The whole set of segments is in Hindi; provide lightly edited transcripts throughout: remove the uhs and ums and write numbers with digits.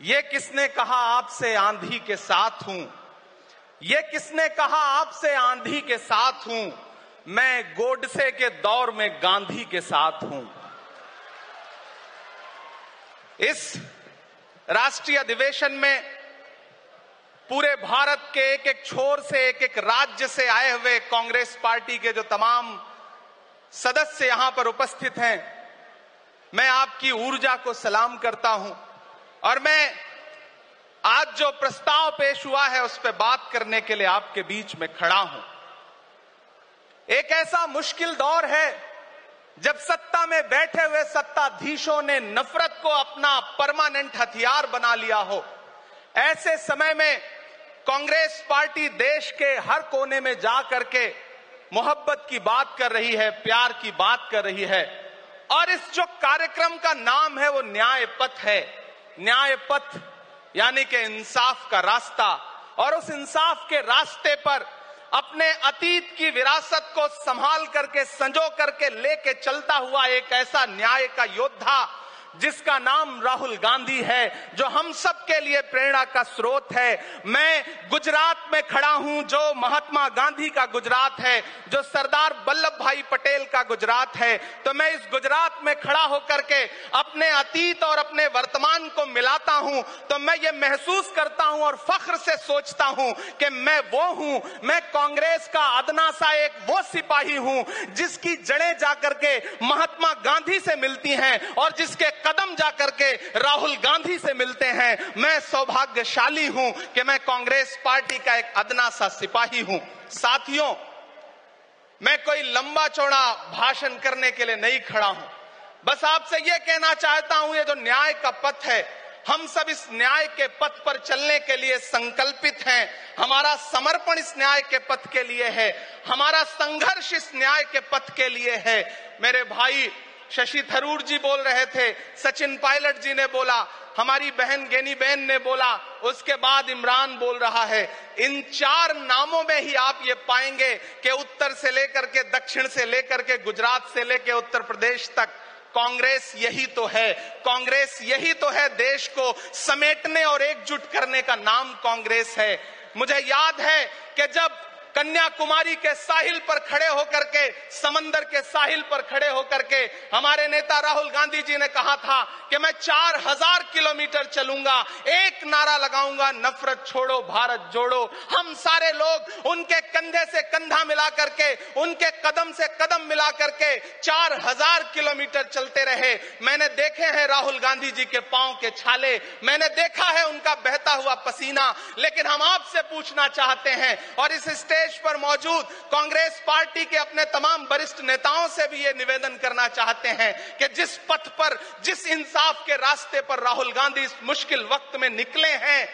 ये किसने कहा आपसे आंधी के साथ हूं? ये किसने कहा आपसे आंधी के साथ हूं? मैं गोडसे के दौर में गांधी के साथ हूं। इस राष्ट्रीय अधिवेशन में पूरे भारत के एक एक छोर से, एक एक राज्य से आए हुए कांग्रेस पार्टी के जो तमाम सदस्य यहां पर उपस्थित हैं, मैं आपकी ऊर्जा को सलाम करता हूं और मैं आज जो प्रस्ताव पेश हुआ है उस पर बात करने के लिए आपके बीच में खड़ा हूं। एक ऐसा मुश्किल दौर है जब सत्ता में बैठे हुए सत्ताधीशों ने नफरत को अपना परमानेंट हथियार बना लिया हो। ऐसे समय में कांग्रेस पार्टी देश के हर कोने में जा करके मोहब्बत की बात कर रही है, प्यार की बात कर रही है। और इस जो कार्यक्रम का नाम है वो न्याय पथ है। न्याय पथ यानी कि इंसाफ का रास्ता। और उस इंसाफ के रास्ते पर अपने अतीत की विरासत को संभाल करके, संजो करके लेके चलता हुआ एक ऐसा न्याय का योद्धा जिसका नाम राहुल गांधी है, जो हम सब के लिए प्रेरणा का स्रोत है। मैं गुजरात में खड़ा हूं, जो महात्मा गांधी का गुजरात है, जो सरदार वल्लभ भाई पटेल का गुजरात है। तो मैं इस गुजरात में खड़ा होकर के अपने अतीत और अपने वर्तमान को मिलाता हूं तो मैं ये महसूस करता हूं और फख्र से सोचता हूं कि मैं वो हूं, मैं कांग्रेस का अदना सा एक वो सिपाही हूं जिसकी जड़ें जाकर के महात्मा गांधी से मिलती हैं और जिसके कदम जाकर के राहुल गांधी से मिलते हैं। मैं सौभाग्यशाली हूं कि मैं कांग्रेस पार्टी का एक अदना सा सिपाही हूं। साथियों, मैं कोई लंबा चौड़ा भाषण करने के लिए नहीं खड़ा हूं। बस आपसे यह कहना चाहता हूं, ये जो न्याय का पथ है, हम सब इस न्याय के पथ पर चलने के लिए संकल्पित हैं। हमारा समर्पण इस न्याय के पथ के लिए है, हमारा संघर्ष इस न्याय के पथ के लिए है। मेरे भाई शशि थरूर जी बोल रहे थे, सचिन पायलट जी ने बोला, हमारी बहन गेनी बहन ने बोला, उसके बाद इमरान बोल रहा है। इन चार नामों में ही आप ये पाएंगे कि उत्तर से लेकर के, दक्षिण से लेकर के, गुजरात से लेकर उत्तर प्रदेश तक कांग्रेस यही तो है। कांग्रेस यही तो है, देश को समेटने और एकजुट करने का नाम कांग्रेस है। मुझे याद है कि जब कन्याकुमारी के साहिल पर खड़े होकर के, समंदर के साहिल पर खड़े होकर के हमारे नेता राहुल गांधी जी ने कहा था कि मैं 4000 किलोमीटर चलूंगा, एक नारा लगाऊंगा, नफरत छोड़ो भारत जोड़ो। हम सारे लोग उनके कंधे से कंधा मिला करके, उनके कदम से कदम मिला करके 4000 किलोमीटर चलते रहे। मैंने देखे हैं राहुल गांधी जी के पांव के छाले, मैंने देखा है उनका बहता हुआ पसीना। लेकिन हम आपसे पूछना चाहते हैं और इस स्टेज पर मौजूद कांग्रेस पार्टी के अपने तमाम वरिष्ठ नेताओं से भी ये निवेदन करना चाहते हैं कि जिस पथ पर, जिस इंसाफ के रास्ते पर राहुल गांधी इस मुश्किल वक्त में निकले हैं,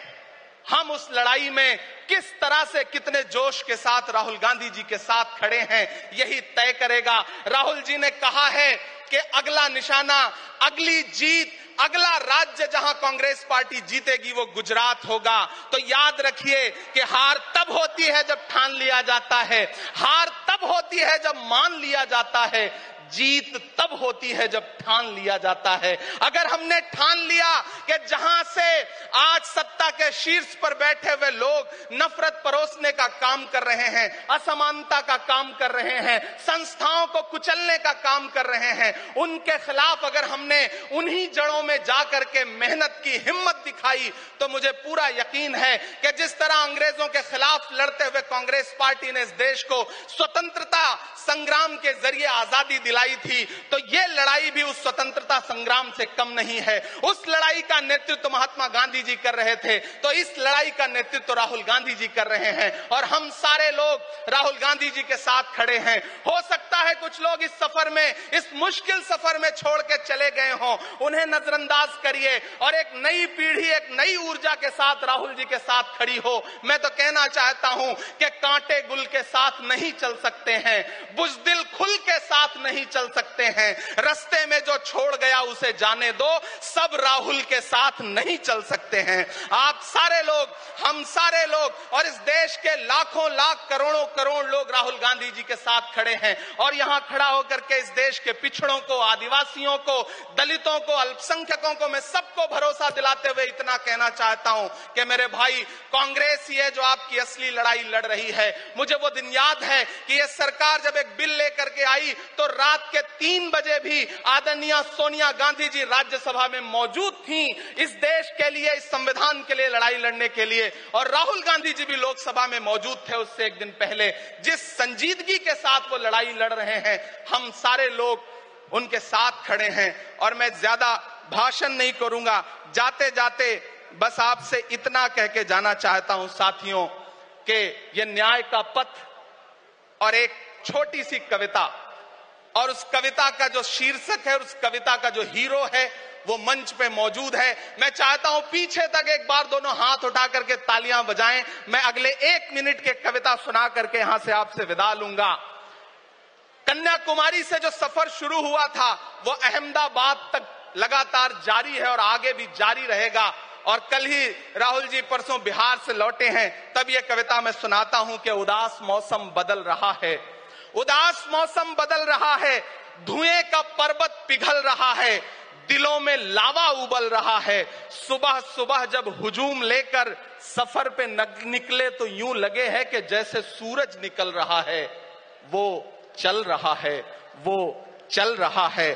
हम उस लड़ाई में किस तरह से, कितने जोश के साथ राहुल गांधी जी के साथ खड़े हैं, यही तय करेगा। राहुल जी ने कहा है कि अगला निशाना, अगली जीत, अगला राज्य जहां कांग्रेस पार्टी जीतेगी वो गुजरात होगा। तो याद रखिए कि हार तब होती है जब ठान लिया जाता है, हार तब होती है जब मान लिया जाता है, जीत तब होती है जब ठान लिया जाता है। अगर हमने ठान लिया कि जहां से आज सत्ता के शीर्ष पर बैठे हुए लोग नफरत परोसने का काम कर रहे हैं, असमानता का काम कर रहे हैं, संस्थाओं को कुचलने का काम कर रहे हैं, उनके खिलाफ अगर हमने उन्हीं जड़ों में जाकर के मेहनत की, हिम्मत दिखाई, तो मुझे पूरा यकीन है कि जिस तरह अंग्रेजों के खिलाफ लड़ते हुए कांग्रेस पार्टी ने इस देश को स्वतंत्रता संग्राम के जरिए आजादी दिलाई थी, तो ये लड़ाई भी उस स्वतंत्रता संग्राम से कम नहीं है। उस लड़ाई का नेतृत्व महात्मा गांधी जी कर रहे थे, तो इस लड़ाई का नेतृत्व राहुल गांधी जी कर रहे हैं और हम सारे लोग राहुल गांधी जी के साथ खड़े हैं। हो सकता है कुछ लोग इस सफर में, इस मुश्किल सफर में छोड़ के चले गए हों, उन्हें नजरअंदाज करिए और एक नई पीढ़ी, एक नई ऊर्जा के साथ राहुल जी के साथ खड़ी हो। मैं तो कहना चाहता हूं कि कांटे गुल के साथ नहीं चल सकते हैं, बुज़दिल खुल के साथ नहीं चल सकते हैं। रास्ते में जो छोड़ गया उसे जाने दो, सब राहुल के साथ नहीं चल सकते हैं। आप सारे लोग, हम सारे लोग और इस देश के लाखों लाख करोड़ों करोड़ लोग राहुल गांधी जी के साथ खड़े हैं। और यहां खड़ा होकर के इस देश के पिछड़ों को, आदिवासियों को, दलितों को, अल्पसंख्यकों को मैं सबको भरोसा दिलाते हुए इतना कहना चाहता हूं कि मेरे भाई, कांग्रेस ये जो आपकी असली लड़ाई लड़ रही है। मुझे वो दिन याद है कि ये सरकार जब एक बिल लेकर के आई तो रात के 3 बजे भी आदरणीय सोनिया गांधी जी राज्यसभा में मौजूद थी इस देश के लिए, इस संविधान के लिए लड़ाई लड़ने के लिए। और राहुल गांधी जी भी लोकसभा में मौजूद थे उससे एक दिन पहले। जिस संजीदगी के साथ वो लड़ाई लड़ रहे हैं, हम सारे लोग उनके साथ खड़े हैं। और मैं ज्यादा भाषण नहीं करूंगा, जाते जाते बस आपसे इतना कह के जाना चाहता हूं साथियों कि ये न्याय का पथ और एक छोटी सी कविता, और उस कविता का जो शीर्षक है और उस कविता का जो हीरो है वो मंच पे मौजूद है। मैं चाहता हूं पीछे तक एक बार दोनों हाथ उठा करके तालियां बजाएं। मैं अगले 1 मिनट के कविता सुना करके यहां से आपसे विदा लूंगा। कन्याकुमारी से जो सफर शुरू हुआ था वो अहमदाबाद तक लगातार जारी है और आगे भी जारी रहेगा। और कल ही राहुल जी परसों बिहार से लौटे हैं, तब ये कविता मैं सुनाता हूं कि उदास मौसम बदल रहा है, उदास मौसम बदल रहा है, धुएं का पर्वत पिघल रहा है, दिलों में लावा उबल रहा है। सुबह सुबह जब हुजूम लेकर सफर पे निकले तो यूं लगे है कि जैसे सूरज निकल रहा है। वो चल रहा है, वो चल रहा है।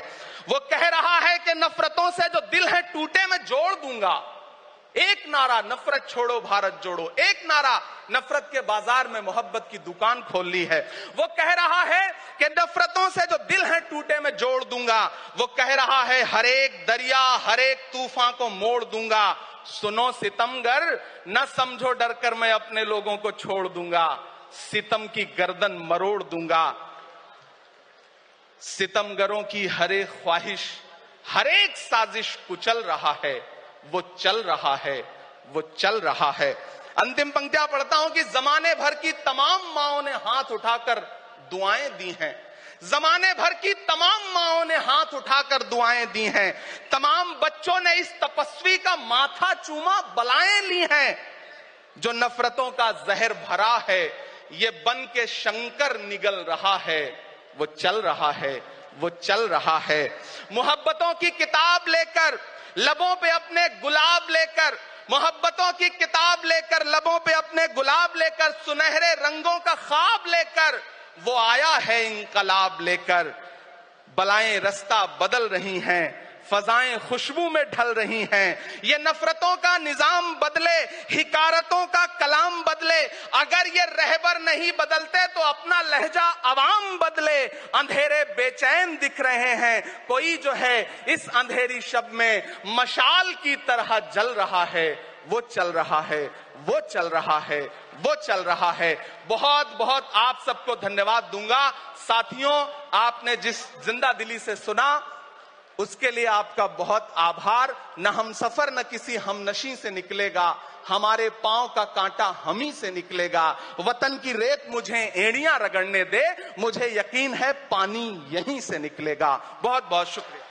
वो कह रहा है कि नफरतों से जो दिल है टूटे मैं जोड़ दूंगा। एक नारा नफरत छोड़ो भारत जोड़ो, एक नारा नफरत के बाजार में मोहब्बत की दुकान खोल ली है। वो कह रहा है कि नफरतों से जो दिल है टूटे मैं जोड़ दूंगा। वो कह रहा है हर एक दरिया हर एक तूफान को मोड़ दूंगा। सुनो सितमगर, न समझो डर कर मैं अपने लोगों को छोड़ दूंगा। सितम की गर्दन मरोड़ दूंगा। सितमगरों की हर एक ख्वाहिश हर एक साजिश कुचल रहा है। वो चल रहा है, वो चल रहा है। अंतिम पंक्तियां पढ़ता हूं कि जमाने भर की तमाम माओं ने हाथ उठाकर दुआएं दी हैं। जमाने भर की तमाम माओं ने हाथ उठाकर दुआएं दी हैं। तमाम बच्चों ने इस तपस्वी का माथा चूमा, बलाएं ली हैं। जो नफरतों का जहर भरा है ये बन के शंकर निगल रहा है। वो चल रहा है, वो चल रहा है। मोहब्बतों की किताब लेकर लबों पे अपने गुलाब लेकर, मोहब्बतों की किताब लेकर लबों पे अपने गुलाब लेकर, सुनहरे रंगों का ख्वाब लेकर वो आया है इंकलाब लेकर। बलाएं रास्ता बदल रही हैं, फजाएं खुशबू में ढल रही हैं। ये नफरतों का निजाम बदले, हिकारतों का कलाम बदले। अगर ये रहबर नहीं बदलते तो अपना लहजा अवाम बदले। अंधेरे बेचैन दिख रहे हैं, कोई जो है इस अंधेरी शब में मशाल की तरह जल रहा है। वो चल रहा है, वो चल रहा है, वो चल रहा है। बहुत बहुत आप सबको धन्यवाद दूंगा। साथियों, आपने जिस जिंदा दिली से सुना उसके लिए आपका बहुत आभार। न हम सफर न किसी हमनशी से निकलेगा, हमारे पांव का कांटा हम ही से निकलेगा। वतन की रेत मुझे एड़ियां रगड़ने दे, मुझे यकीन है पानी यहीं से निकलेगा। बहुत बहुत शुक्रिया।